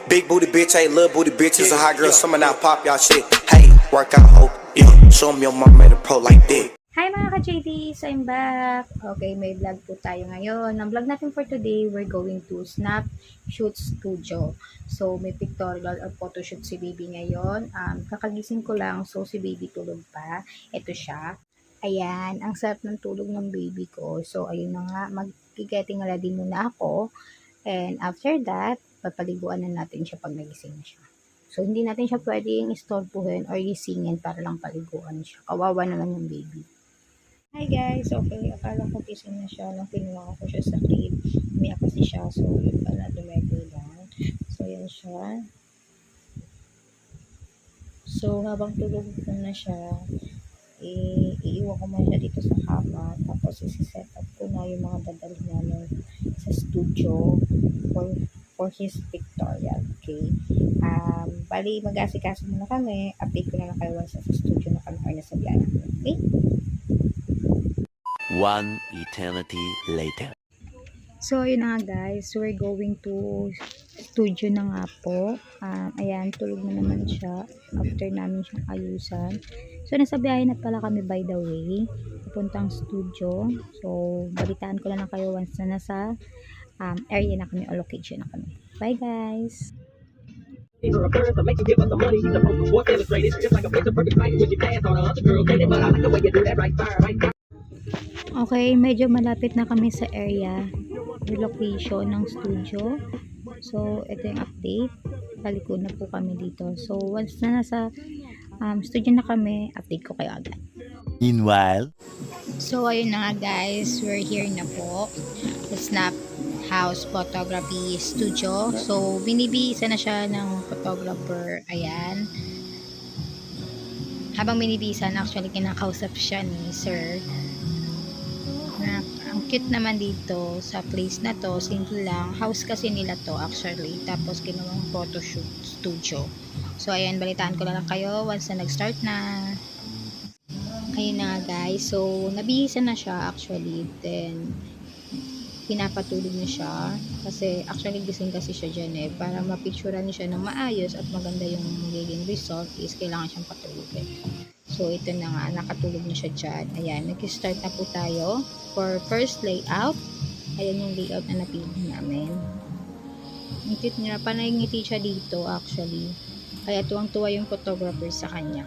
Big booty bitch, hey, little booty bitches, a hot girl, summer now pop y'all shit. Hey, work out, hope, yeah, show me your mom made a pro like that. Hi mga ka-JDs! I'm back! Okay, may vlog po tayo ngayon. Ang vlog natin for today, we're going to Snap Shoot Studio. So, may pictorial or photoshoot si baby ngayon. Kakagising ko lang, so si baby tulog pa. Ito siya. Ayan, ang sarap ng tulog ng baby ko. So, ayun na nga, mag-getting ready muna ako. And after that, papaliguan na natin siya pag nagising na siya. So, hindi natin siya pwedeng istorbuhin or gisingin para lang paliguan siya. Kawawa naman yung baby. Hi guys! Okay, akala ko gising na siya nung kinuha ko siya sa crib. Umiyak kasi siya. So, yun pala, dumego lang. So, yan siya. So, habang tulog ko na siya, iiwan ko muna siya dito sa kama. Tapos, isi-set up ko na yung mga dadalhin namin sa studio for his pictorial. Okay. Bali, mag-asikaso muna kami. Update ko na lang kayo sa studio na kami or nasa biyahe. Okay? One eternity later. So, ayun na nga guys. We're going to studio na nga po. Ayan, tulog na naman siya after namin siyang ayusan. So, nasa biyahe na pala kami by the way. Pupuntang studio. So, balitaan ko lang kayo once na nasa area na kami o location na kami. Bye guys! These are a bird that make you give us the money. The post sports illustrated, just like a picture perfect fight with your dance on a other girl dating, but I like the way you do that right fire, right fire. Okay, medyo malapit na kami sa area, yung location ng studio. So, ito yung update. Paliko na po kami dito. So, once na nasa studio na kami, update ko kayo agad. Meanwhile, So, ayun na nga guys, we're here na po sa Snap House Photography Studio. So, binibisa na siya ng photographer. Ayan. Habang binibisa na, actually kinakausap siya ni Sir. Na, ang cute naman dito sa place na to. Simple lang. House kasi nila to actually. Tapos, ginawang photoshoot studio. So, ayan, balitaan ko na lang kayo once na nag-start na. Ayun na guys, so nabihisa na siya actually, then pinapatulog na siya kasi actually gising kasi siya dyan para mapicturean niya siya ng maayos at maganda yung magiging result is kailangan siyang patulogin. So ito na nga, nakatulog na siya dyan. Ayan, nag-start na po tayo for first layout. Ayan yung layout na napili namin. Ang cute niya, panay ngiti siya dito actually, kaya tuwang-tuwa yung photographer sa kanya.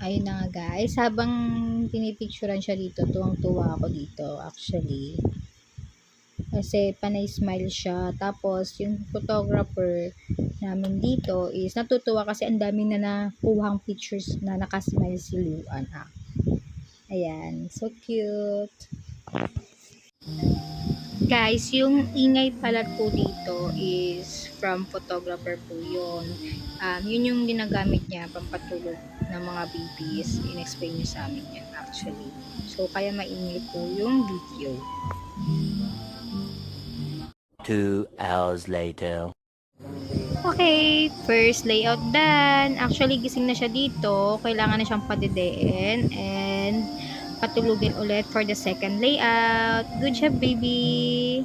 Ayun na nga guys, habang pinipicturean siya dito, tuwang-tuwa ako dito actually. Kasi panay smile siya. Tapos yung photographer namin dito is natutuwa kasi ang dami na nakuhang pictures na nakasmile si Luan. Ayan, so cute. Guys, yung ingay pala po dito is from photographer po yun. Yun yung ginagamit niya pampatulog ng mga babies. In-explain niya sa amin yan actually. So, kaya maingay po yung video. 2 hours later. Okay, first layout done. Actually, gising na siya dito. Kailangan na siyang padedein and patulugin ulit for the second layout. Good job, baby!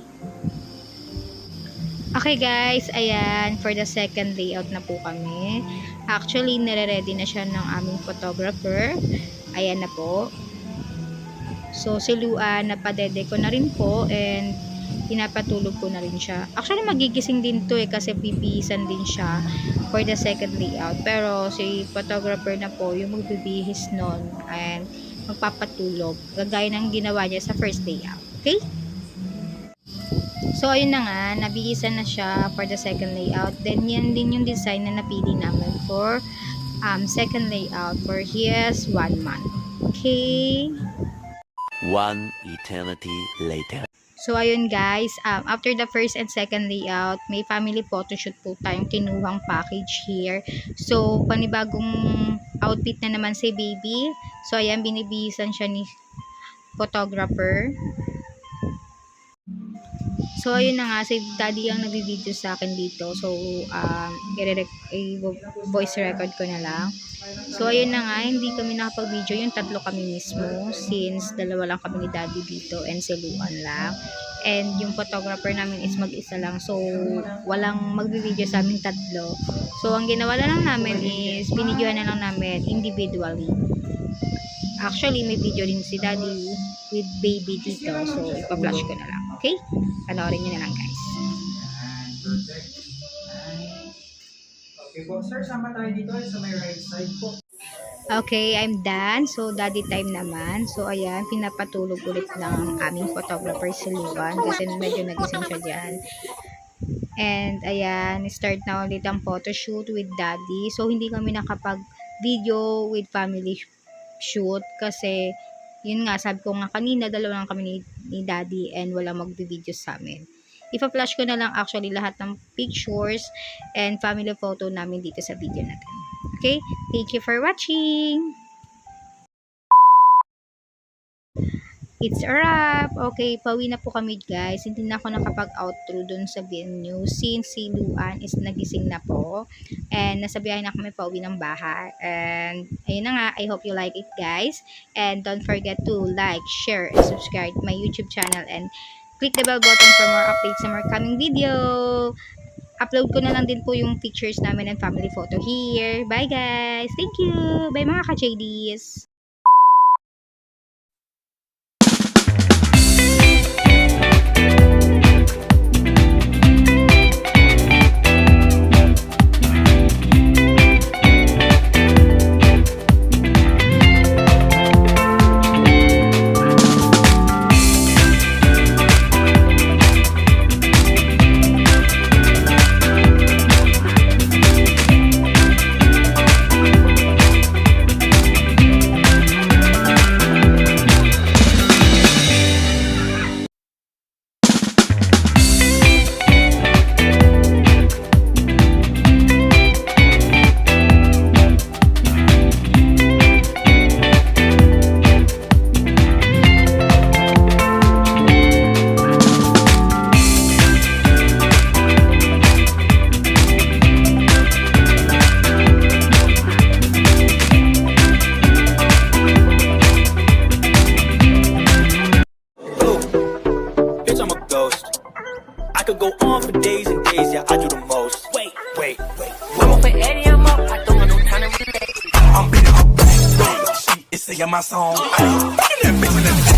Okay guys, ayan, for the second layout na po kami. Actually, nire-ready na siya ng aming photographer. Ayan na po. So, si Luan, napadede ko na rin po and pinapatulog ko na rin siya. Actually, magigising din to kasi pipisan din siya for the second layout. Pero, si photographer na po, yung magbibihis nun and magpapatulog. Gagaya ng ginawa niya sa first layout. Okay? So, ayun na nga, nabihisan na siya for the second layout. Then, yan din yung design na napili namin for second layout for his 1 month. Okay? One eternity later. So, ayun guys, after the first and second layout, may family photoshoot po tayong kinuhang package here. So, panibagong outfit na naman si baby. So, ayan, binibihisan siya ni photographer. So, ayun na nga, si daddy ang nag-video sa akin dito. So, voice record ko na lang. So, ayun na nga, hindi kami nakapag-video. Yung tatlo kami mismo. Since dalawa lang kami ni daddy dito and si Luan lang. And yung photographer namin is mag-isa lang. So, walang mag-video sa amin tatlo. So, ang ginawa na lang namin is binidyohan na lang namin individually. Actually, may video din si daddy with baby dito. So, ipa-flash ko na lang. Okay? Panoorin nyo na lang, guys. Okay po, sir, sama tayo dito sa may right side po. Okay, I'm done. So, daddy time naman. So, ayan, pinapatulog ulit ng aming photographer si Luan kasi medyo nagising siya dyan. And, ayan, start na ulit ang photoshoot with daddy. So, hindi kami nakapag-video with family shoot kasi, yun nga, sabi ko nga kanina, dalawa lang kami ni daddy and walang mag-video sa amin. Ipa-flash ko na lang actually lahat ng pictures and family photo namin dito sa video natin. Okay? Thank you for watching! It's a wrap! Okay, pauwi na po kami guys. Hindi na ako nakapag-outro dun sa venue since si Luan is nagising na po. And nasa biyahe na kami pauwi ng bahay. And ayun na nga, I hope you like it guys. And don't forget to like, share, and subscribe to my YouTube channel. And click the bell button for more updates sa more coming video. Upload ko na lang din po yung pictures namin and family photo here. Bye guys! Thank you! Bye mga ka-JDs! I could go on for days and days, yeah, I do the most. Wait. I'm up for Eddie, I'm up. I don't got no time to relate. I'm beating her back. She is singing my song. Ay, that bitch in the